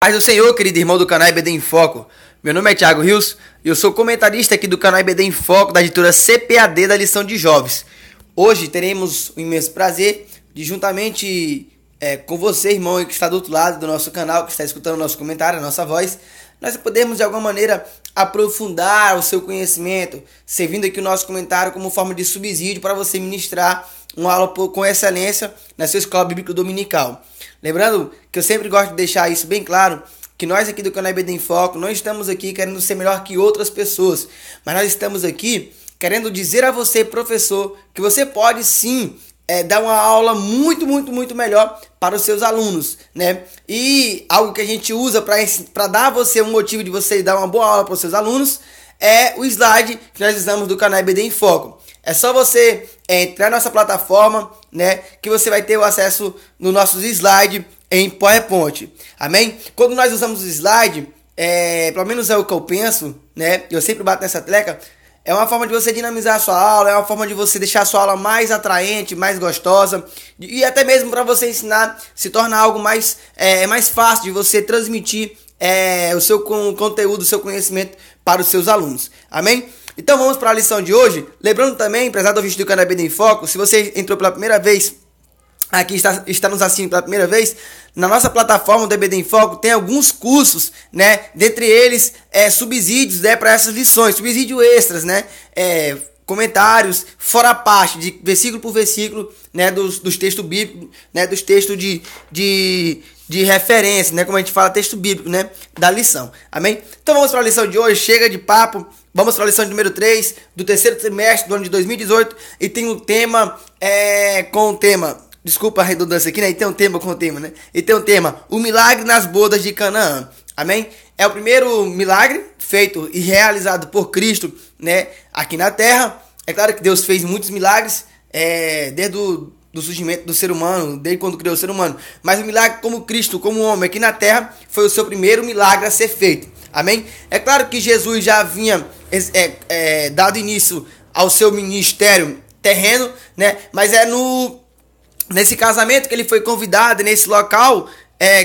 Paz do Senhor, querido irmão do canal IBD em Foco. Meu nome é Thiago Rios e eu sou comentarista aqui do canal IBD em Foco da editora CPAD da lição de jovens. Hoje teremos o imenso prazer de juntamente com você, irmão, que está do outro lado do nosso canal, que está escutando o nosso comentário, a nossa voz, nós podemos de alguma maneira aprofundar o seu conhecimento, servindo aqui o nosso comentário como forma de subsídio para você ministrar uma aula com excelência na sua escola bíblica dominical. Lembrando que eu sempre gosto de deixar isso bem claro, que nós aqui do canal IBD em Foco não estamos aqui querendo ser melhor que outras pessoas, mas nós estamos aqui querendo dizer a você, professor, que você pode sim dar uma aula muito melhor para os seus alunos, né? E algo que a gente usa para dar a você um motivo de você dar uma boa aula para os seus alunos é o slide que nós usamos do canal IBD em Foco. É só você entrar na nossa plataforma, né, que você vai ter o acesso no nossos slides em PowerPoint. Amém? Quando nós usamos o slide, pelo menos é o que eu penso, né? Eu sempre bato nessa tecla. É uma forma de você dinamizar a sua aula, é uma forma de você deixar a sua aula mais atraente, mais gostosa, e até mesmo para você ensinar, se torna algo mais fácil de você transmitir o seu conteúdo, o seu conhecimento para os seus alunos. Amém? Então vamos para a lição de hoje. Lembrando também, prezado ouvinte do canal IBD em Foco, se você entrou pela primeira vez, aqui está nos assistindo pela primeira vez, na nossa plataforma do IBD em Foco tem alguns cursos, né? Dentre eles, subsídios, né, para essas lições, subsídio extras, né? Comentários, fora a parte, de versículo por versículo, né? Dos textos bíblicos, né? Dos textos de referência, né? Como a gente fala, texto bíblico, né? Da lição. Amém? Então vamos para a lição de hoje, chega de papo. Vamos para a lição número 3 do terceiro trimestre do ano de 2018 e tem um tema com o tema, desculpa a redundância aqui, né? E tem um tema com o tema, né? E tem um tema, o milagre nas bodas de Canaã. Amém? É o primeiro milagre feito e realizado por Cristo, né? Aqui na Terra. É claro que Deus fez muitos milagres desde do surgimento do ser humano, desde quando criou o ser humano. Mas o milagre como Cristo, como homem aqui na Terra, foi o seu primeiro milagre a ser feito. Amém? É claro que Jesus já havia dado início ao seu ministério terreno, né? Mas nesse casamento que ele foi convidado, nesse local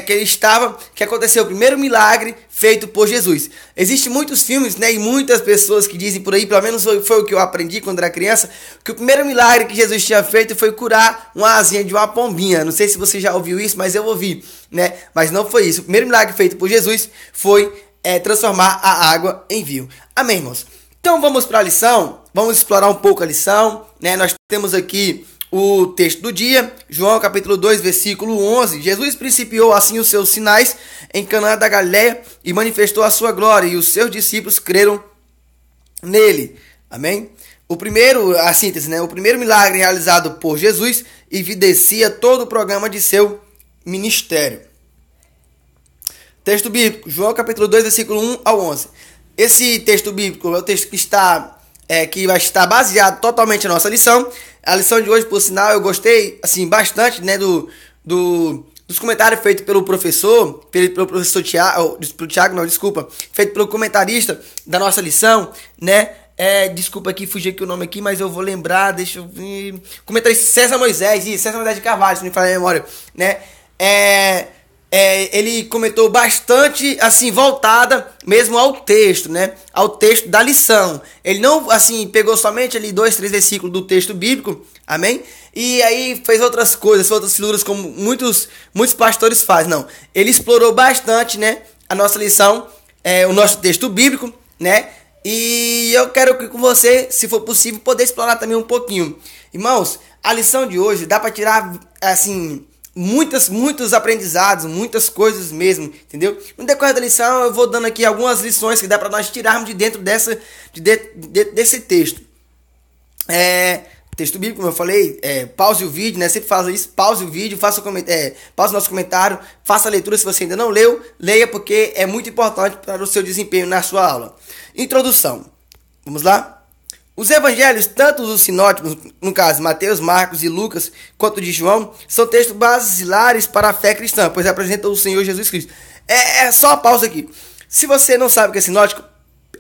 que ele estava, que aconteceu o primeiro milagre feito por Jesus. Existem muitos filmes, né, e muitas pessoas que dizem por aí, pelo menos foi o que eu aprendi quando era criança, que o primeiro milagre que Jesus tinha feito foi curar uma asinha de uma pombinha. Não sei se você já ouviu isso, mas eu ouvi, né? Mas não foi isso. O primeiro milagre feito por Jesus foi transformar a água em vinho. Amém, irmãos? Então vamos para a lição, vamos explorar um pouco a lição, né? Nós temos aqui o texto do dia, João capítulo 2, versículo 11. Jesus principiou assim os seus sinais em Canaã da Galileia e manifestou a sua glória, e os seus discípulos creram nele. Amém? A síntese, né? O primeiro milagre realizado por Jesus evidencia todo o programa de seu ministério. Texto bíblico, João capítulo 2, versículo 1 ao 11. Esse texto bíblico é o texto que vai estar baseado totalmente na nossa lição. A lição de hoje, por sinal, eu gostei assim, bastante, né, dos comentários feitos pelo professor Thiago, feito pelo comentarista da nossa lição, né? Desculpa aqui, fugi aqui o nome aqui, mas eu vou lembrar, deixa eu ver. Comentarista César Moisés de Carvalho, se não me falha a memória, né? Ele comentou bastante, assim, voltada mesmo ao texto, né? Ao texto da lição. Ele não, assim, pegou somente ali 2, 3 versículos do texto bíblico, amém? E aí fez outras coisas, outras figuras como muitos pastores fazem, não. Ele explorou bastante, né, a nossa lição, o nosso texto bíblico, né? E eu quero que com você, se for possível, poder explorar também um pouquinho. Irmãos, a lição de hoje dá para tirar, assim, muitos aprendizados, muitas coisas mesmo, entendeu? No decorrer da lição eu vou dando aqui algumas lições que dá para nós tirarmos de dentro desse texto. Texto bíblico, como eu falei, pause o vídeo, né? Sempre fala isso, pause o vídeo, pause o nosso comentário, faça a leitura se você ainda não leu, leia porque é muito importante para o seu desempenho na sua aula. Introdução, vamos lá? Os evangelhos, tanto os sinóticos, no caso Mateus, Marcos e Lucas, quanto de João, são textos basilares para a fé cristã, pois apresentam o Senhor Jesus Cristo. Só uma pausa aqui. Se você não sabe o que é sinótico,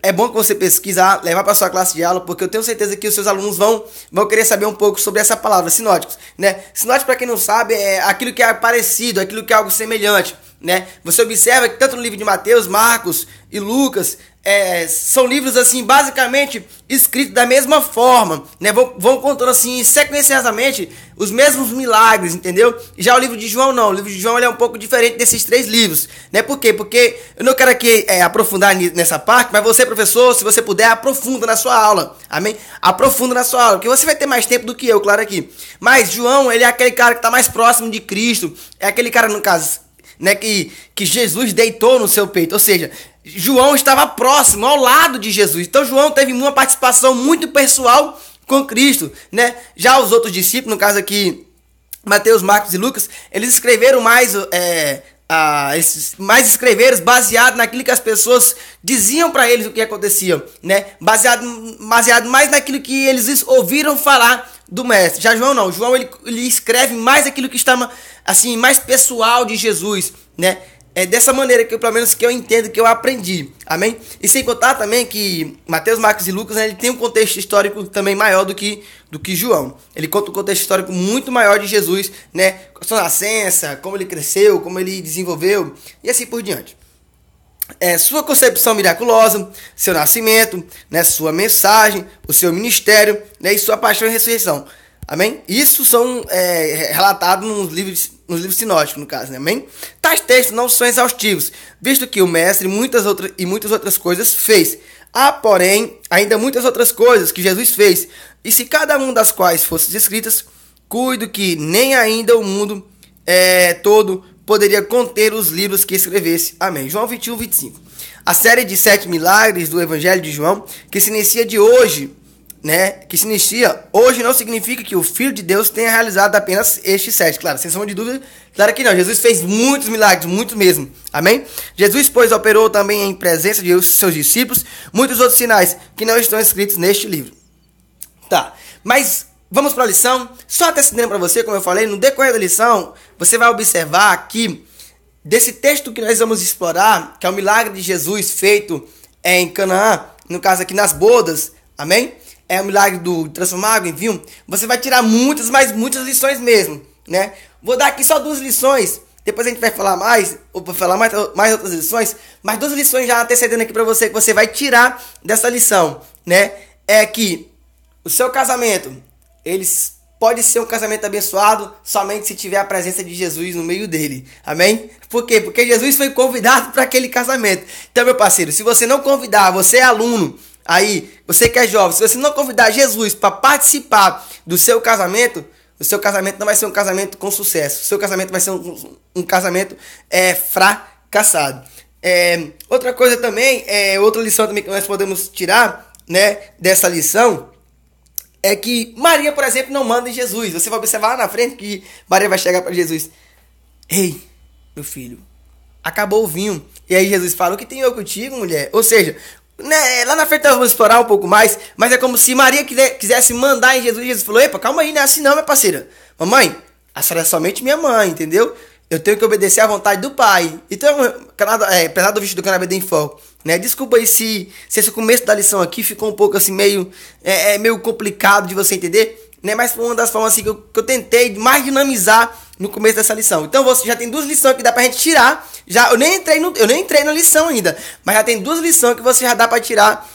é bom que você pesquisar, levar para sua classe de aula, porque eu tenho certeza que os seus alunos vão querer saber um pouco sobre essa palavra, sinóticos, né? Sinótico, para quem não sabe, é aquilo que é parecido, aquilo que é algo semelhante, né? Você observa que tanto no livro de Mateus, Marcos e Lucas, são livros assim basicamente escritos da mesma forma, né? Vão contando assim sequencialmente os mesmos milagres, entendeu? Já o livro de João não, o livro de João ele é um pouco diferente desses 3 livros, né? Por quê? Porque eu não quero aqui aprofundar nessa parte, mas você, professor, se você puder, aprofunda na sua aula, amém? Aprofunda na sua aula, porque você vai ter mais tempo do que eu, claro aqui. Mas João, ele é aquele cara que está mais próximo de Cristo, é aquele cara, no caso, né, que Jesus deitou no seu peito, ou seja, João estava próximo, ao lado de Jesus. Então João teve uma participação muito pessoal com Cristo, né? Já os outros discípulos, no caso aqui, Mateus, Marcos e Lucas, eles escreveram mais escreveram baseado naquilo que as pessoas diziam para eles o que acontecia, né? Baseado mais naquilo que eles ouviram falar do mestre. Já João não, João ele escreve mais aquilo que está assim mais pessoal de Jesus, né? É dessa maneira que pelo menos que eu entendo, que eu aprendi, amém? E sem contar também que Mateus, Marcos e Lucas, né, ele tem um contexto histórico também maior do que João. Ele conta um contexto histórico muito maior de Jesus, né? Sua nascença, como ele cresceu, como ele desenvolveu e assim por diante. Sua concepção miraculosa, seu nascimento, né, sua mensagem, o seu ministério, né, e sua paixão e ressurreição. Amém? Isso são relatados nos livros sinóticos, no caso, né? Amém? Tais textos não são exaustivos, visto que o mestre muitas outras coisas fez. Há, porém, ainda muitas outras coisas que Jesus fez, e se cada uma das quais fossem escritas, cuido que nem ainda o mundo todo poderia conter os livros que escrevesse. Amém. João 21, 25. A série de 7 milagres do Evangelho de João, que se inicia hoje, não significa que o Filho de Deus tenha realizado apenas estes 7. Claro, sem sombra de dúvida, claro que não. Jesus fez muitos milagres, muitos mesmo. Amém? Jesus, pois, operou também em presença de seus discípulos muitos outros sinais que não estão escritos neste livro. Tá, mas vamos para a lição. Só até se para você, como eu falei, no decorrer da lição, você vai observar que desse texto que nós vamos explorar, que é o milagre de Jesus feito em Canaã, no caso aqui nas bodas, amém? É o milagre do transformar água em vinho. Você vai tirar muitas lições mesmo, né? Vou dar aqui só 2 lições. Depois a gente vai falar mais, ou vai falar mais outras lições. Mas 2 lições já antecedendo aqui para você, que você vai tirar dessa lição, né? É que o seu casamento, pode ser um casamento abençoado somente se tiver a presença de Jesus no meio dele. Amém? Por quê? Porque Jesus foi convidado para aquele casamento. Então, meu parceiro, se você não convidar, você é aluno, aí, você que é jovem, se você não convidar Jesus para participar do seu casamento, o seu casamento não vai ser um casamento com sucesso. O seu casamento vai ser um casamento fracassado. Outra coisa também, outra lição também que nós podemos tirar, né, dessa lição, é que Maria, por exemplo, não manda em Jesus. Você vai observar lá na frente que Maria vai chegar para Jesus. Ei, meu filho, acabou o vinho. E aí Jesus fala, o que tenho eu contigo, mulher? Ou seja, né, lá na frente nós vamos explorar um pouco mais, mas é como se Maria quisesse mandar em Jesus. Jesus falou, epa, calma aí, não é assim não, minha parceira. Mamãe, a senhora é somente minha mãe, entendeu? Eu tenho que obedecer à vontade do Pai. Então, apesar do vídeo do Canal BD em Foco, né? Desculpa aí se esse começo da lição aqui ficou um pouco assim, meio complicado de você entender, né? Mas foi uma das formas assim, que eu tentei mais dinamizar no começo dessa lição. Então, você já tem 2 lições que dá pra gente tirar. Eu nem entrei na lição ainda, mas já tem 2 lições que você já dá pra tirar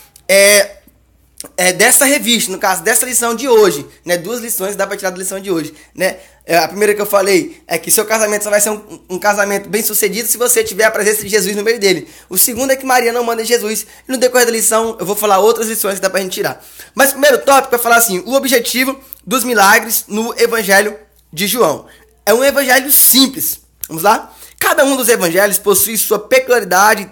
dessa revista, no caso, dessa lição de hoje, né? 2 lições dá pra tirar da lição de hoje, né? A primeira que eu falei é que seu casamento só vai ser um casamento bem sucedido se você tiver a presença de Jesus no meio dele. O segundo é que Maria não manda em Jesus. E no decorrer da lição eu vou falar outras lições que dá pra gente tirar. Mas o primeiro tópico é falar assim, o objetivo dos milagres no Evangelho de João. É um evangelho simples. Vamos lá? Cada um dos evangelhos possui sua peculiaridades,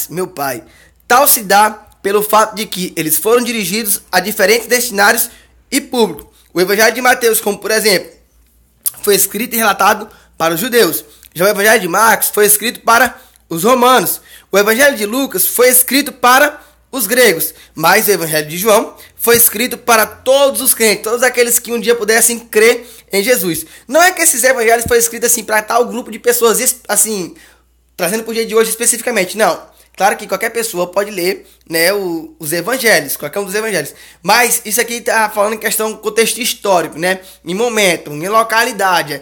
meu pai. Tal se dá pelo fato de que eles foram dirigidos a diferentes destinatários e público. O Evangelho de Mateus, como por exemplo, foi escrito e relatado para os judeus. Já o Evangelho de Marcos foi escrito para os romanos. O Evangelho de Lucas foi escrito para os gregos. Mas o Evangelho de João foi escrito para todos os crentes, todos aqueles que um dia pudessem crer em Jesus. Não é que esses evangelhos foram escritos assim para tal grupo de pessoas, assim, trazendo para o dia de hoje especificamente. Não. Claro que qualquer pessoa pode ler, né, os evangelhos, qualquer um dos evangelhos. Mas isso aqui está falando em questão contexto histórico, né? Em momento, em localidade,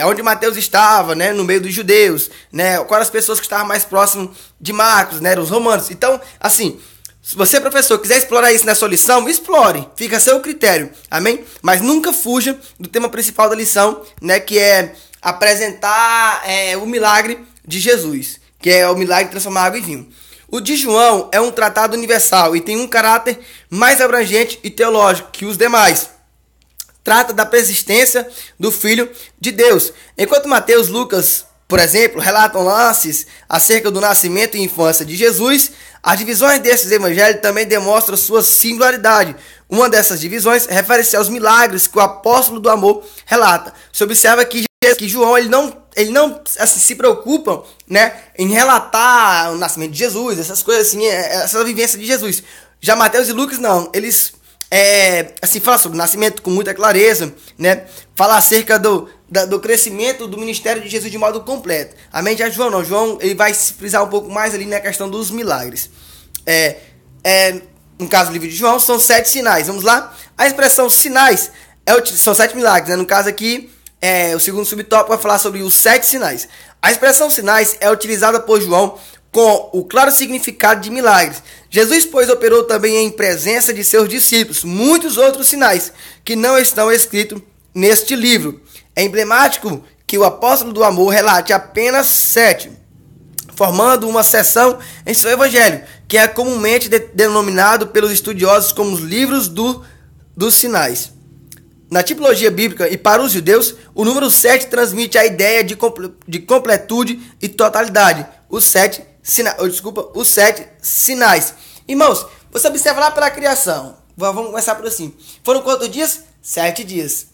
onde Mateus estava, né, no meio dos judeus, né? Quais as pessoas que estavam mais próximo de Marcos, né, os romanos. Então, assim, se você, professor, quiser explorar isso na sua lição, explore, fica a seu critério, amém? Mas nunca fuja do tema principal da lição, né, que é apresentar o milagre de Jesus, que é o milagre de transformar água em vinho. O de João é um tratado universal e tem um caráter mais abrangente e teológico que os demais. Trata da persistência do Filho de Deus. Enquanto Mateus, Lucas, por exemplo, relatam lances acerca do nascimento e infância de Jesus, as divisões desses evangelhos também demonstram sua singularidade. Uma dessas divisões refere-se aos milagres que o apóstolo do amor relata. Você observa que João ele não assim, se preocupa, né, em relatar o nascimento de Jesus, essas coisas assim, essa vivência de Jesus. Já Mateus e Lucas não, eles assim, falam sobre o nascimento com muita clareza, né, fala acerca do crescimento do ministério de Jesus de modo completo. Amém? Já João não, João ele vai se frisar um pouco mais ali na questão dos milagres. No caso do livro de João, são 7 sinais. Vamos lá? A expressão sinais são 7 milagres, né? No caso aqui, o segundo subtópico vai falar sobre os 7 sinais. A expressão sinais é utilizada por João com o claro significado de milagres. Jesus, pois, operou também em presença de seus discípulos muitos outros sinais que não estão escritos neste livro. É emblemático que o apóstolo do amor relate apenas 7, formando uma seção em seu evangelho, que é comumente denominado pelos estudiosos como os livros dos sinais. Na tipologia bíblica e para os judeus, o número 7 transmite a ideia de completude e totalidade. Os 7 sinais. Irmãos, você observa lá pela criação. Vamos começar por assim. Foram quantos dias? 7 dias.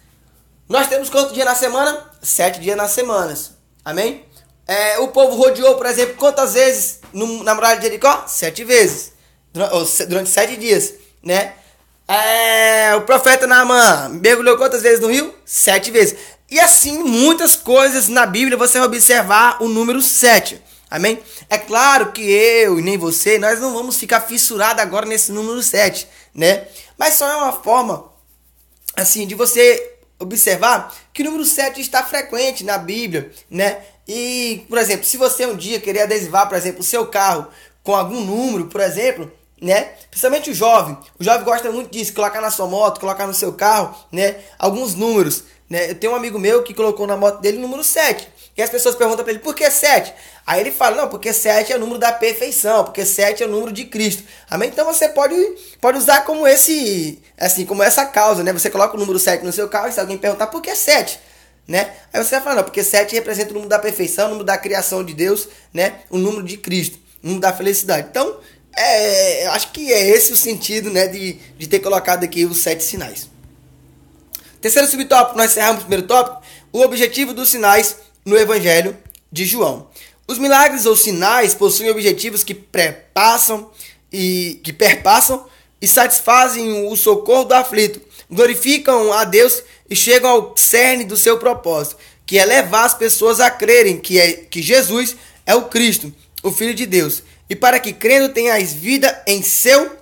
Nós temos quantos dias na semana? 7 dias nas semanas. Amém? O povo rodeou, por exemplo, quantas vezes na muralha de Jericó? 7 vezes. Durante 7 dias, né? O profeta Naamã mergulhou quantas vezes no rio? 7 vezes. E assim, muitas coisas na Bíblia você vai observar o número 7. Amém? É claro que eu e nem você, nós não vamos ficar fissurados agora nesse número 7, né? Mas só é uma forma, assim, de você observar que o número 7 está frequente na Bíblia, né? E, por exemplo, se você um dia querer adesivar, por exemplo, o seu carro com algum número, por exemplo, né? Principalmente o jovem gosta muito disso, colocar na sua moto, colocar no seu carro, né? Alguns números, né? Eu tenho um amigo meu que colocou na moto dele o número 7. E as pessoas perguntam para ele, por que 7? Aí ele fala, não, porque 7 é o número da perfeição, porque 7 é o número de Cristo. Amém? Então você pode usar como como essa causa, né? Você coloca o número 7 no seu carro e se alguém perguntar, por que 7? Né? Aí você vai falar, não, porque 7 representa o número da perfeição, o número da criação de Deus, né? O número de Cristo, o número da felicidade. Então, acho que é esse o sentido, né, de ter colocado aqui os 7 sinais. Terceiro subtópico, nós encerramos o primeiro tópico, o objetivo dos sinais no Evangelho de João. Os milagres ou sinais possuem objetivos que perpassam e satisfazem o socorro do aflito, glorificam a Deus e chegam ao cerne do seu propósito, que é levar as pessoas a crerem que Jesus é o Cristo, o Filho de Deus, e para que crendo tenhais vida em seu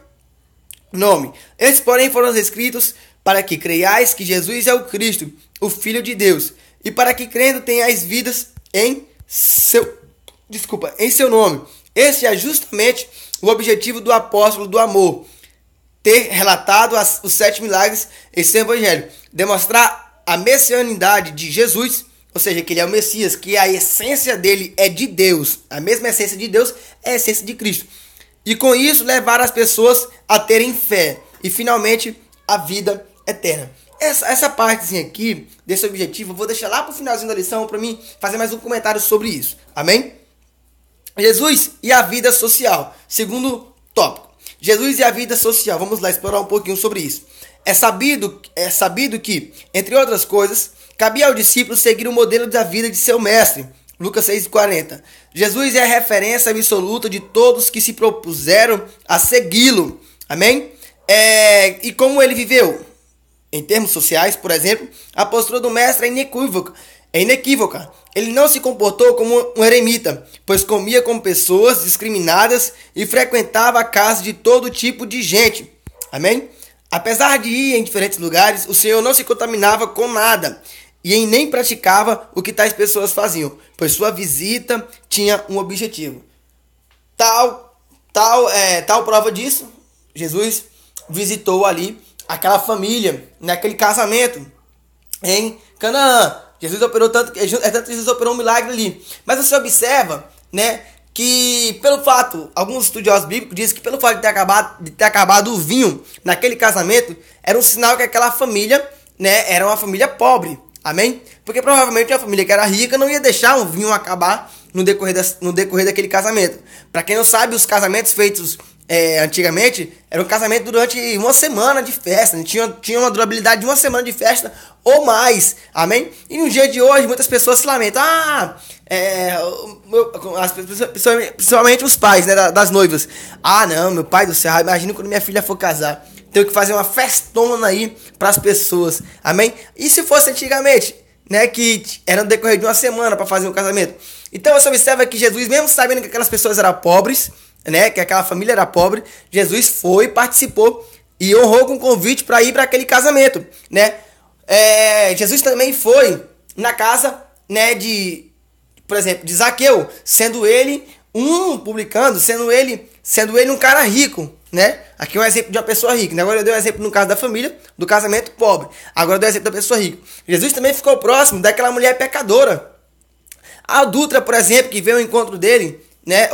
nome. Esses, porém, foram escritos para que creiais que Jesus é o Cristo, o Filho de Deus, e para que crendo tenhais vidas em seu nome. Este é justamente o objetivo do apóstolo do amor, ter relatado os 7 milagres em seu evangelho, demonstrar a messianidade de Jesus, ou seja, que ele é o Messias, que a essência dele é de Deus, a mesma essência de Deus é a essência de Cristo, e com isso levar as pessoas a terem fé e finalmente a vida eterna. Essa partezinha aqui, desse objetivo, eu vou deixar lá pro finalzinho da lição para mim fazer mais um comentário sobre isso. Amém? Jesus e a vida social. Segundo tópico. Jesus e a vida social. Vamos lá explorar um pouquinho sobre isso. É sabido que, entre outras coisas, cabia ao discípulo seguir o modelo da vida de seu mestre. Lucas 6,40. Jesus é a referência absoluta de todos que se propuseram a segui-lo. Amém? E como ele viveu? Em termos sociais, por exemplo, a postura do mestre é inequívoca. é inequívoca. Ele não se comportou como um eremita, pois comia com pessoas discriminadas e frequentava a casa de todo tipo de gente. Amém? Apesar de ir em diferentes lugares, o Senhor não se contaminava com nada e nem praticava o que tais pessoas faziam, pois sua visita tinha um objetivo. Tal prova disso, Jesus visitou ali aquela família, naquele casamento em Canaã. Jesus operou tanto que Jesus operou um milagre ali. Mas você observa, né, que pelo fato, alguns estudiosos bíblicos dizem que pelo fato de ter acabado o vinho naquele casamento, era um sinal que aquela família, né, era uma família pobre. Amém? Porque provavelmente uma família que era rica não ia deixar um vinho acabar no decorrer daquele casamento. Para quem não sabe, os casamentos feitos antigamente era um casamento durante uma semana de festa, tinha uma durabilidade de uma semana de festa ou mais, amém? E no dia de hoje muitas pessoas se lamentam, principalmente os pais, né, das noivas. Não, meu pai do céu, imagina quando minha filha for casar, tenho que fazer uma festona aí para as pessoas, amém? E se fosse antigamente, né, que era no decorrer de uma semana para fazer um casamento? Então você observa que Jesus, mesmo sabendo que aquelas pessoas eram pobres, né, que aquela família era pobre, Jesus foi, participou e honrou com o convite para ir para aquele casamento, né? Jesus também foi na casa, né, por exemplo, de Zaqueu, sendo ele um publicano, sendo ele um cara rico, né? Aqui é um exemplo de uma pessoa rica, né? Agora eu dei um exemplo no caso da família, do casamento pobre. Agora eu dei um exemplo da pessoa rica. Jesus também ficou próximo daquela mulher pecadora. A adúltera, por exemplo, que veio ao encontro dele, né?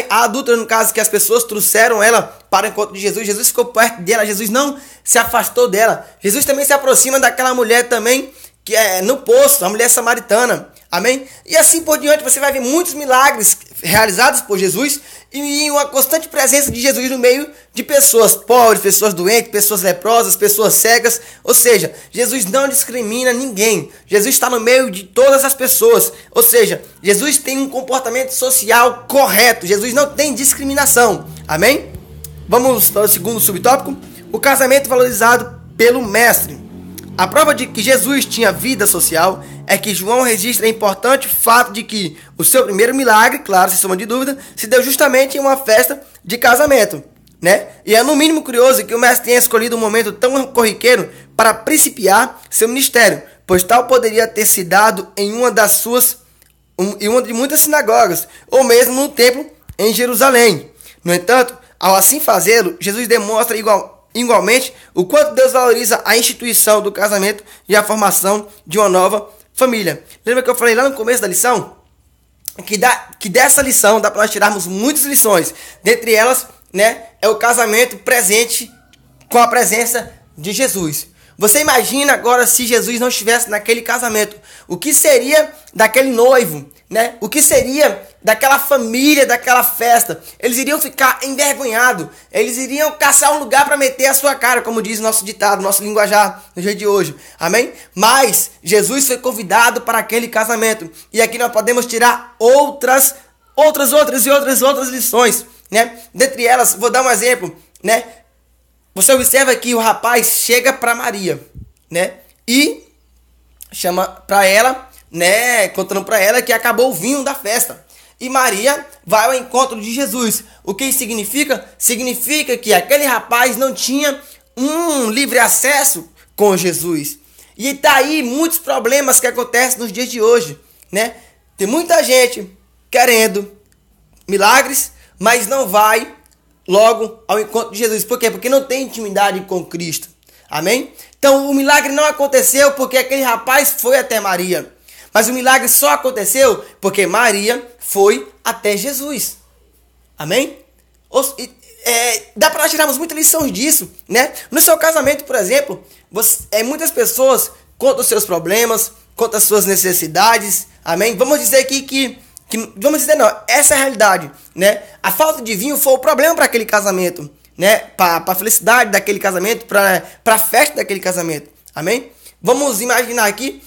A adúltera, no caso, que as pessoas trouxeram ela para o encontro de Jesus. Jesus ficou perto dela. Jesus não se afastou dela. Jesus também se aproxima daquela mulher também, que é no poço, a mulher samaritana. Amém? E assim por diante, você vai ver muitos milagres realizados por Jesus e uma constante presença de Jesus no meio de pessoas pobres, pessoas doentes, pessoas leprosas, pessoas cegas. Ou seja, Jesus não discrimina ninguém. Jesus está no meio de todas as pessoas. Ou seja, Jesus tem um comportamento social correto. Jesus não tem discriminação. Amém? Vamos para o segundo subtópico. O casamento valorizado pelo mestre. A prova de que Jesus tinha vida social é que João registra o importante fato de que o seu primeiro milagre, claro, sem sombra de dúvida, se deu justamente em uma festa de casamento, né? E é no mínimo curioso que o mestre tenha escolhido um momento tão corriqueiro para principiar seu ministério, pois tal poderia ter se dado em uma de muitas sinagogas, ou mesmo no templo em Jerusalém. No entanto, ao assim fazê-lo, Jesus demonstra igualmente o quanto Deus valoriza a instituição do casamento e a formação de uma nova família. Lembra que eu falei lá no começo da lição? Que dessa lição dá para nós tirarmos muitas lições. Dentre elas, né, é o casamento presente com a presença de Jesus. Você imagina agora se Jesus não estivesse naquele casamento? O que seria daquele noivo, né? O que seria daquela família, daquela festa? Eles iriam ficar envergonhados. Eles iriam caçar um lugar para meter a sua cara, como diz o nosso ditado, nosso linguajar no dia de hoje. Amém? Mas Jesus foi convidado para aquele casamento. E aqui nós podemos tirar outras lições, né? Dentre elas, vou dar um exemplo, né? Você observa que o rapaz chega para Maria, né? E chama para ela, né? Contando para ela que acabou o vinho da festa. E Maria vai ao encontro de Jesus. O que significa? Significa que aquele rapaz não tinha um livre acesso com Jesus. E tá aí muitos problemas que acontecem nos dias de hoje, né? Tem muita gente querendo milagres, mas não vai logo ao encontro de Jesus. Por quê? Porque não tem intimidade com Cristo. Amém? Então o milagre não aconteceu porque aquele rapaz foi até Maria. Mas o milagre só aconteceu porque Maria foi até Jesus. Amém? Dá para nós tirarmos muitas lições disso, né? No seu casamento, por exemplo, muitas pessoas contam os seus problemas, contam as suas necessidades. Amém? Vamos dizer aqui essa é a realidade, né? A falta de vinho foi o problema para aquele casamento, né? Para a felicidade daquele casamento, para a festa daquele casamento. Amém? Vamos imaginar aqui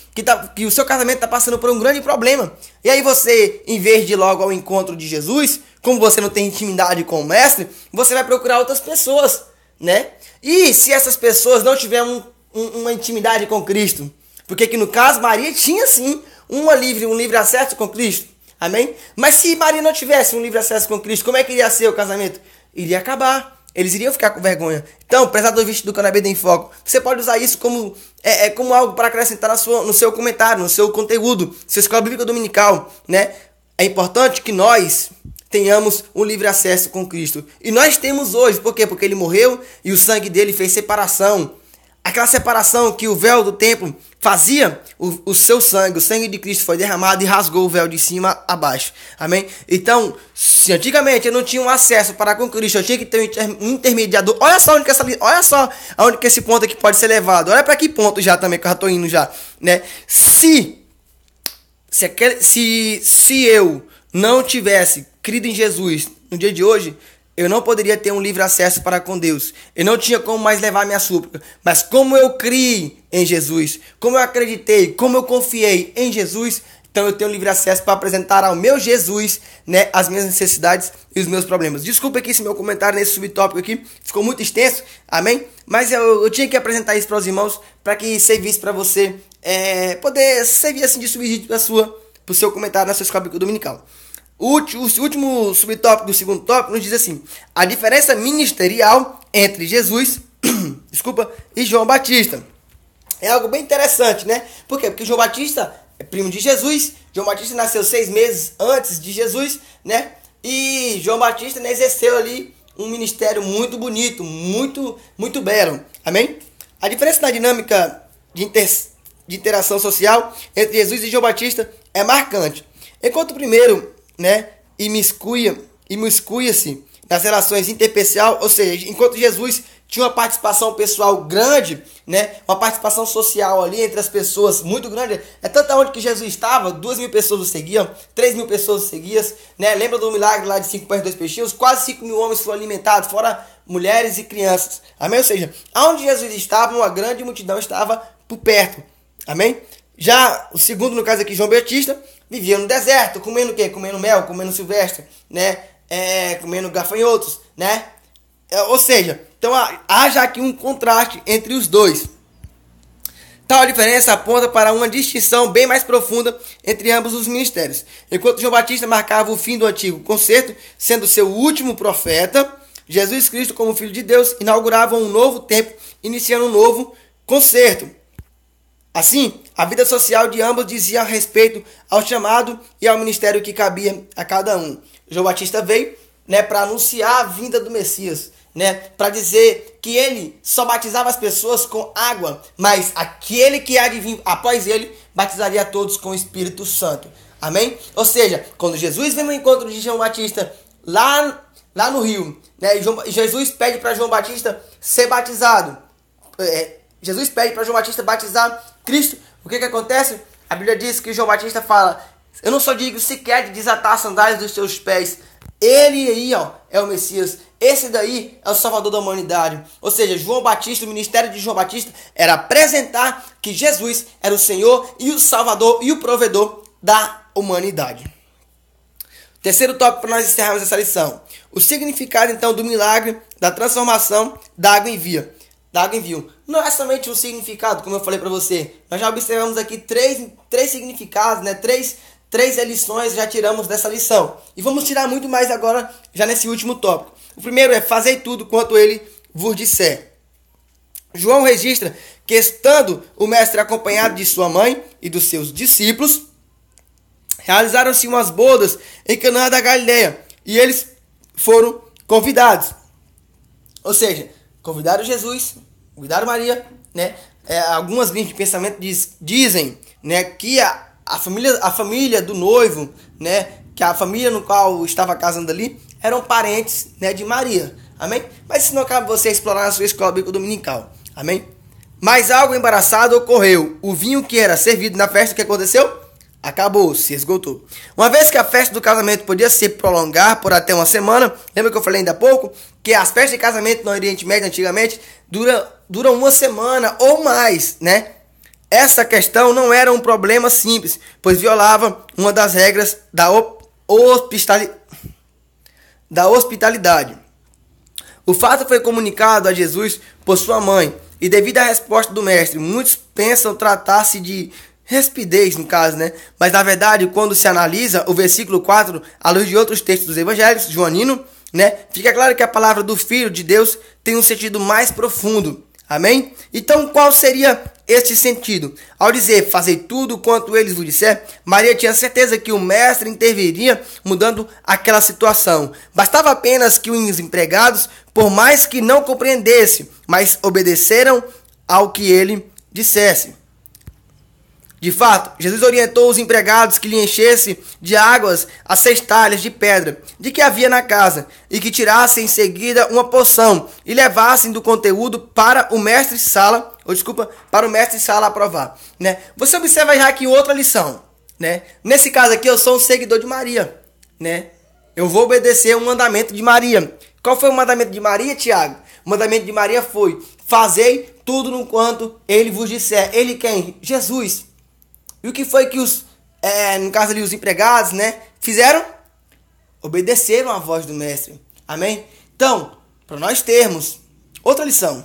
que o seu casamento está passando por um grande problema. E aí você, em vez de ir logo ao encontro de Jesus, como você não tem intimidade com o mestre, você vai procurar outras pessoas, né? E se essas pessoas não tiverem uma intimidade com Cristo, Porque que no caso Maria tinha sim um livre acesso com Cristo. Amém? Mas se Maria não tivesse um livre acesso com Cristo, como é que iria ser o casamento? Iria acabar. Eles iriam ficar com vergonha. Então, prezado ouvinte do Canal IBD em Foco, você pode usar isso como, como algo para acrescentar no seu comentário, no seu conteúdo, sua escola bíblica dominical, né? É importante que nós tenhamos um livre acesso com Cristo. E nós temos hoje. Por quê? Porque ele morreu e o sangue dele fez separação. Aquela separação que o véu do templo fazia, o seu sangue, o sangue de Cristo foi derramado e rasgou o véu de cima a baixo. Amém? Então, se antigamente eu não tinha um acesso para com Cristo, eu tinha que ter um intermediador. Olha só aonde que esse ponto aqui pode ser levado. Olha para que ponto já também, que eu já estou indo já. Né? Se eu não tivesse crido em Jesus no dia de hoje, eu não poderia ter um livre acesso para com Deus. Eu não tinha como mais levar minha súplica. Mas como eu criei em Jesus, como eu acreditei, como eu confiei em Jesus, então eu tenho livre acesso para apresentar ao meu Jesus, né, as minhas necessidades e os meus problemas. Desculpa aqui esse meu comentário nesse subtópico aqui, ficou muito extenso, amém? Mas eu tinha que apresentar isso para os irmãos, para que servisse para você poder servir assim de subsídio para o seu comentário na sua escola bíblica dominical. O último subtópico do segundo tópico nos diz assim: a diferença ministerial entre Jesus e João Batista. É algo bem interessante, né? Por quê? Porque João Batista é primo de Jesus. João Batista nasceu 6 meses antes de Jesus, né? E João Batista, né, exerceu ali um ministério muito bonito, muito belo. Amém? A diferença na dinâmica de interação social entre Jesus e João Batista é marcante. Enquanto o primeiro, né, imiscuia-se nas relações interpessoais, ou seja, enquanto Jesus tinha uma participação pessoal grande, né, uma participação social ali entre as pessoas muito grande, é tanto onde que Jesus estava, 2.000 pessoas o seguiam, 3.000 pessoas o seguiam, né, lembra do milagre lá de 5 pães e 2 peixinhos? Quase 5.000 homens foram alimentados, fora mulheres e crianças, amém? Ou seja, aonde Jesus estava, uma grande multidão estava por perto, amém? Já o segundo, no caso aqui, João Batista, vivia no deserto, comendo o quê? Comendo mel, comendo silvestre, né? Comendo gafanhotos, né? Ou seja, então há já aqui um contraste entre os dois. Tal diferença aponta para uma distinção bem mais profunda entre ambos os ministérios. Enquanto João Batista marcava o fim do antigo concerto, sendo seu último profeta, Jesus Cristo, como Filho de Deus, inaugurava um novo tempo, iniciando um novo concerto. Assim, a vida social de ambos dizia respeito ao chamado e ao ministério que cabia a cada um. João Batista veio, né, para anunciar a vinda do Messias, né, para dizer que ele só batizava as pessoas com água, mas aquele que há de vir após ele batizaria a todos com o Espírito Santo. Amém? Ou seja, quando Jesus vem no encontro de João Batista lá no rio, né, Jesus pede para João Batista ser batizado. Jesus pede para João Batista batizar Cristo. O que acontece? A Bíblia diz que João Batista fala: eu não só digo sequer de desatar as sandálias dos seus pés. Ele aí, ó, é o Messias. Esse daí é o Salvador da humanidade. Ou seja, João Batista, o ministério de João Batista era apresentar que Jesus era o Senhor e o Salvador e o provedor da humanidade. Terceiro tópico para nós encerrarmos essa lição: o significado então do milagre da transformação da água em vinho. Não é somente um significado, como eu falei para você. Nós já observamos aqui três significados, né? Três lições já tiramos dessa lição. E vamos tirar muito mais agora, já nesse último tópico. O primeiro é: fazei tudo quanto ele vos disser. João registra que, estando o mestre acompanhado de sua mãe e dos seus discípulos, realizaram-se umas bodas em Canaã da Galileia. E eles foram convidados. Ou seja, convidaram Jesus, convidaram Maria, né? Algumas linhas de pensamento dizem, né, que a família do noivo, né, que a família no qual estava casando ali, eram parentes, né, de Maria. Amém? Mas isso não cabe você explorar na sua escola bíblica dominical. Amém? Mas algo embaraçado ocorreu. O vinho que era servido na festa, o que aconteceu? Acabou, se esgotou. Uma vez que a festa do casamento podia se prolongar por até uma semana, lembra que eu falei ainda há pouco que as festas de casamento no Oriente Médio antigamente duram uma semana ou mais, né? Essa questão não era um problema simples, pois violava uma das regras da hospitalidade. O fato foi comunicado a Jesus por sua mãe, E devido à resposta do mestre, muitos pensam tratar-se de rispidez, no caso, né? Mas na verdade, quando se analisa o versículo 4, à luz de outros textos dos evangelhos, joanino, né? Fica claro que a palavra do Filho de Deus tem um sentido mais profundo. Amém? Então, qual seria este sentido? Ao dizer, fazei tudo quanto eles vos disser, Maria tinha certeza que o mestre interviria mudando aquela situação. Bastava apenas que os empregados, por mais que não compreendessem, mas obedeceram ao que ele dissesse. De fato, Jesus orientou os empregados que lhe enchessem de águas as 6 talhas de pedra de que havia na casa e que tirassem em seguida uma porção e levassem do conteúdo para o mestre-sala, para o mestre-sala aprovar, né? Você observa já aqui outra lição, né? Nesse caso aqui eu sou um seguidor de Maria, né? Eu vou obedecer o mandamento de Maria. Qual foi o mandamento de Maria, Tiago? O mandamento de Maria foi: fazei tudo no quanto ele vos disser. Ele quem? Jesus. E o que foi que no caso ali, os empregados, né, fizeram? Obedeceram à voz do mestre. Amém? Então, para nós termos, outra lição,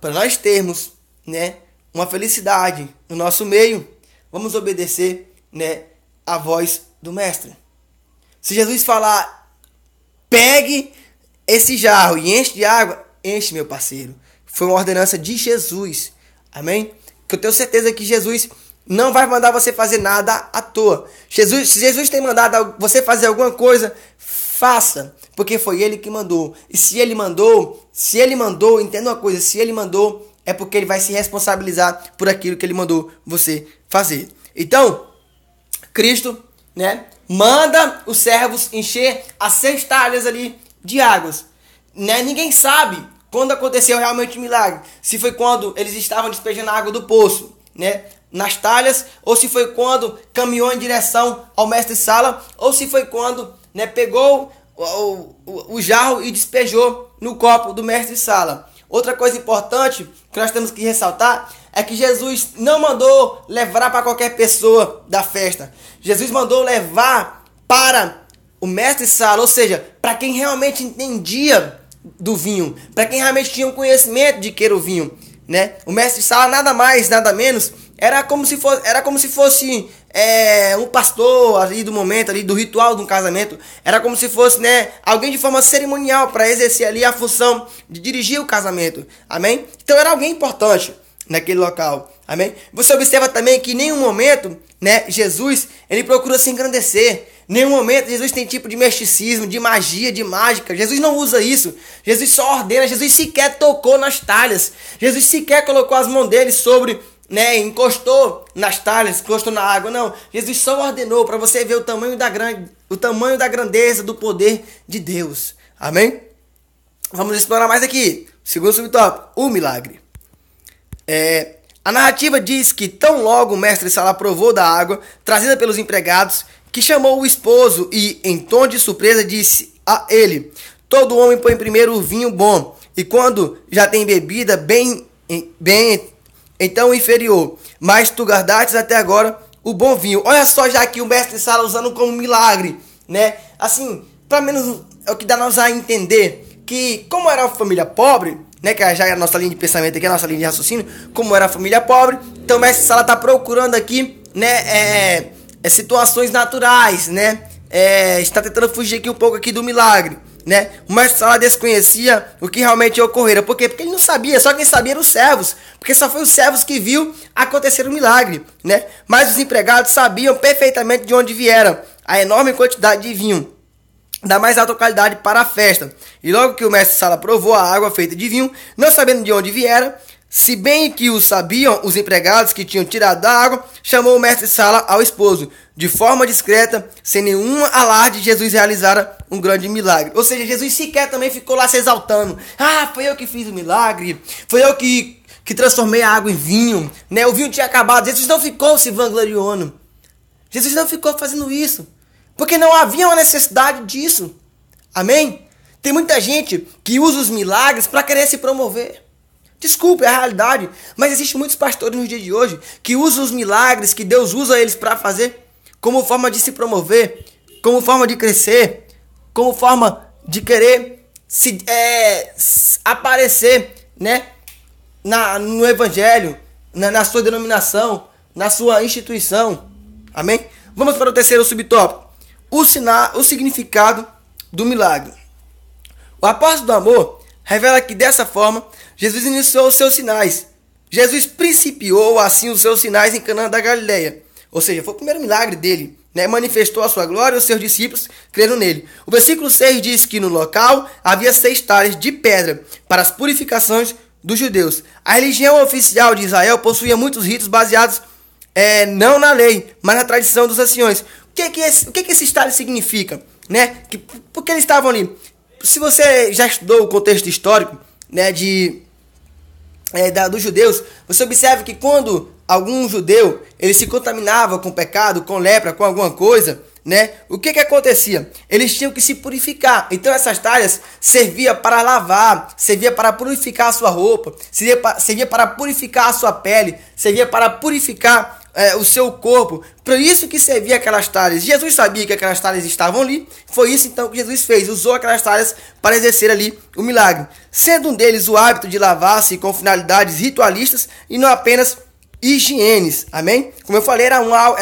para nós termos, né, uma felicidade no nosso meio, vamos obedecer, né, à voz do mestre. Se Jesus falar, pegue esse jarro e enche de água, enche, meu parceiro. Foi uma ordenança de Jesus. Amém? Que eu tenho certeza que Jesus não vai mandar você fazer nada à toa. Se Jesus tem mandado você fazer alguma coisa, faça, porque foi ele que mandou. E se ele mandou, entenda uma coisa, se ele mandou, é porque ele vai se responsabilizar por aquilo que ele mandou você fazer. Então, Cristo, né, manda os servos encher as 6 talhas ali de águas, né? Ninguém sabe quando aconteceu realmente o milagre. Se foi quando eles estavam despejando a água do poço, né, nas talhas, ou se foi quando caminhou em direção ao mestre-sala, ou se foi quando, né, pegou o jarro e despejou no copo do mestre-sala. Outra coisa importante que nós temos que ressaltar é que Jesus não mandou levar para qualquer pessoa da festa. Jesus mandou levar para o mestre-sala, ou seja, para quem realmente entendia do vinho, para quem realmente tinha um conhecimento de que era o vinho, né? O mestre-sala nada mais, nada menos, era como se fosse um pastor ali do momento, ali do ritual de um casamento. Era como se fosse, né, alguém de forma cerimonial para exercer ali a função de dirigir o casamento. Amém? Então era alguém importante naquele local. Amém? Você observa também que em nenhum momento, né, Jesus, ele procura se engrandecer. Em nenhum momento Jesus tem tipo de misticismo, de magia, de mágica. Jesus não usa isso. Jesus só ordena. Jesus sequer tocou nas talhas. Jesus sequer colocou as mãos dele sobre, né, encostou nas talhas, encostou na água. Não. Jesus só ordenou para você ver o tamanho da grandeza do poder de Deus. Amém? Vamos explorar mais aqui. Segundo subtópico, o milagre. A narrativa diz que tão logo o mestre-sala provou da água trazida pelos empregados, que chamou o esposo e, em tom de surpresa, disse a ele: todo homem põe primeiro o vinho bom, e quando já tem bebida bem então o inferior, mas tu guardaste até agora o bom vinho. Olha só, já que o mestre-sala usando como milagre, né? Assim, pelo menos é o que dá-nos a entender que, como era uma família pobre, né, que já é a nossa linha de pensamento aqui, a nossa linha de raciocínio, como era a família pobre, então o mestre-sala está procurando aqui, né, situações naturais, né, está tentando fugir aqui um pouco aqui do milagre, né. O mestre-sala desconhecia o que realmente ia ocorrer. Por quê? Porque ele não sabia, só quem sabia eram os servos, porque só foi os servos que viu acontecer o milagre, né. Mas os empregados sabiam perfeitamente de onde viera a enorme quantidade de vinho da mais alta qualidade para a festa. E logo que o mestre-sala provou a água feita de vinho, não sabendo de onde viera, se bem que o sabiam os empregados que tinham tirado da água, chamou o mestre-sala ao esposo. De forma discreta, sem nenhum alarde, Jesus realizara um grande milagre. Ou seja, Jesus sequer também ficou lá se exaltando. Ah, foi eu que fiz o milagre, foi eu que transformei a água em vinho, né? O vinho tinha acabado. Jesus não ficou se vangloriando. Jesus não ficou fazendo isso, porque não havia uma necessidade disso. Amém? Tem muita gente que usa os milagres para querer se promover. Desculpe, é a realidade. Mas existem muitos pastores nos dias de hoje que usam os milagres que Deus usa eles para fazer como forma de se promover, como forma de crescer, como forma de querer aparecer, né? no evangelho, na sua denominação, na sua instituição. Amém? Vamos para o terceiro subtópico. O significado do milagre. O apóstolo do amor revela que dessa forma Jesus iniciou os seus sinais. Jesus principiou assim os seus sinais em Canaã da Galileia. Ou seja, foi o primeiro milagre dele. Manifestou a sua glória e os seus discípulos creram nele. O versículo 6 diz que no local havia 6 talhas de pedra para as purificações dos judeus. A religião oficial de Israel possuía muitos ritos baseados não na lei, mas na tradição dos anciões. O que esses talhas significam? Por que eles estavam ali? Se você já estudou o contexto histórico dos judeus, você observa que quando algum judeu ele se contaminava com pecado, com lepra, com alguma coisa, o que acontecia? Eles tinham que se purificar. Então essas talhas servia para lavar, servia para purificar a sua roupa, servia para purificar a sua pele, servia para purificar o seu corpo. Por isso que servia aquelas talhas. Jesus sabia que aquelas talhas estavam ali. Foi isso então que Jesus fez. Usou aquelas talhas para exercer ali o milagre. Sendo um deles o hábito de lavar-se com finalidades ritualistas e não apenas higienes. Amém? Como eu falei, era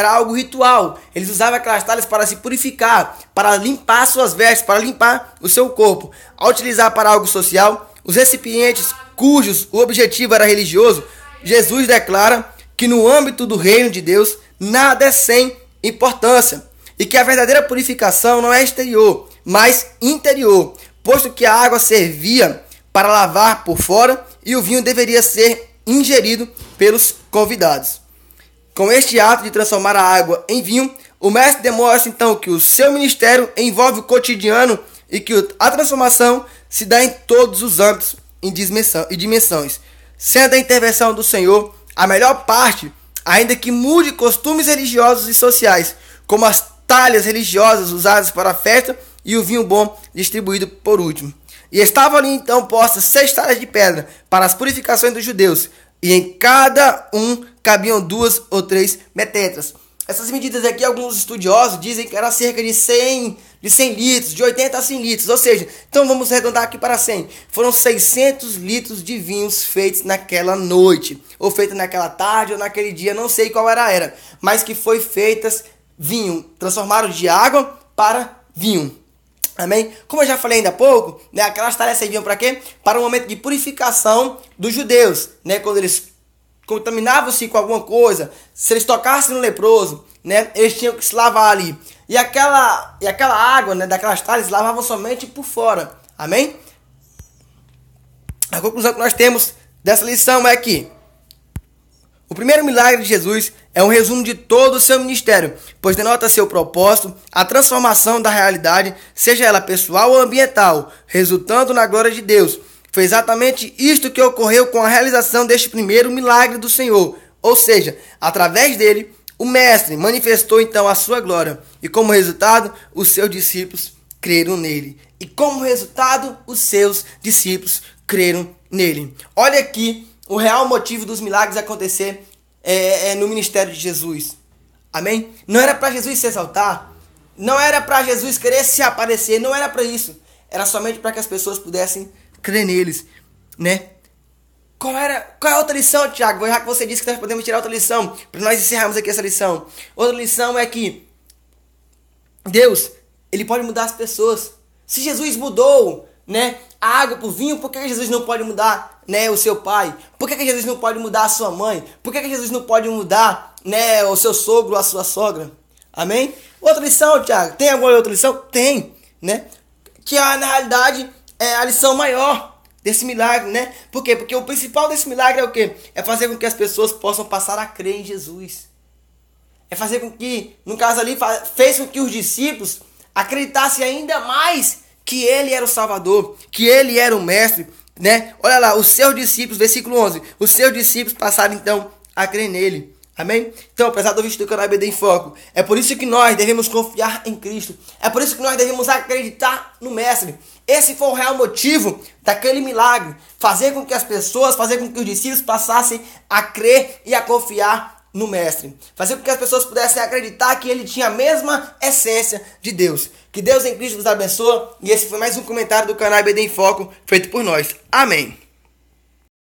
algo ritual. Eles usavam aquelas talhas para se purificar, para limpar suas vestes, para limpar o seu corpo. Ao utilizar para algo social, os recipientes cujos o objetivo era religioso, Jesus declara que no âmbito do reino de Deus, nada é sem importância. E que a verdadeira purificação não é exterior, mas interior. Posto que a água servia para lavar por fora e o vinho deveria ser ingerido pelos convidados. Com este ato de transformar a água em vinho, o mestre demonstra então que o seu ministério envolve o cotidiano e que a transformação se dá em todos os âmbitos e dimensões. Sendo a intervenção do Senhor a melhor parte, ainda que mude costumes religiosos e sociais, como as talhas religiosas usadas para a festa e o vinho bom distribuído por último. E estavam ali então postas 6 talhas de pedra para as purificações dos judeus, e em cada um cabiam 2 ou 3 metetras. Essas medidas aqui, alguns estudiosos dizem que era cerca de 100 litros, de 80 a 100 litros, ou seja, então vamos arredondar aqui para 100. Foram 600 litros de vinhos feitos naquela noite, ou feitos naquela tarde, ou naquele dia, não sei qual era, mas que foi feitas vinho, transformaram de água para vinho. Amém? Como eu já falei ainda há pouco, aquelas talhas serviam para quê? Para um momento de purificação dos judeus, Quando eles contaminavam-se com alguma coisa, se eles tocassem no leproso, eles tinham que se lavar ali. E aquela água, daquelas talhas, lavavam somente por fora. Amém? A conclusão que nós temos dessa lição é que o primeiro milagre de Jesus é um resumo de todo o seu ministério, pois denota seu propósito, a transformação da realidade, seja ela pessoal ou ambiental, resultando na glória de Deus. Foi exatamente isto que ocorreu com a realização deste primeiro milagre do Senhor. Ou seja, através dele, o Mestre manifestou então a sua glória. E como resultado, os seus discípulos creram nele. Olha aqui o real motivo dos milagres acontecer no ministério de Jesus. Amém? Não era para Jesus se exaltar. Não era para Jesus querer se aparecer. Não era para isso. Era somente para que as pessoas pudessem crer neles, Qual é a outra lição, Tiago? Já que você disse que nós podemos tirar outra lição, para nós encerrarmos aqui essa lição. Outra lição é que Deus, Ele pode mudar as pessoas. Se Jesus mudou, a água por vinho, por que Jesus não pode mudar, o seu pai? Por que Jesus não pode mudar a sua mãe? Por que Jesus não pode mudar, o seu sogro ou a sua sogra? Amém? Outra lição, Tiago. Tem alguma outra lição? Tem, Que na realidade é a lição maior desse milagre, Por quê? Porque o principal desse milagre é o quê? É fazer com que as pessoas possam passar a crer em Jesus. É fazer com que, no caso ali, fez com que os discípulos acreditassem ainda mais que ele era o Salvador, que ele era o Mestre, Olha lá, os seus discípulos, versículo 11, os seus discípulos passaram então a crer nele. Amém? Então, apesar do vídeo do canal EBD em Foco, é por isso que nós devemos confiar em Cristo. É por isso que nós devemos acreditar no Mestre. Esse foi o real motivo daquele milagre. Fazer com que as pessoas, fazer com que os discípulos passassem a crer e a confiar no Mestre. Fazer com que as pessoas pudessem acreditar que ele tinha a mesma essência de Deus. Que Deus em Cristo nos abençoe. E esse foi mais um comentário do canal EBD em Foco, feito por nós. Amém.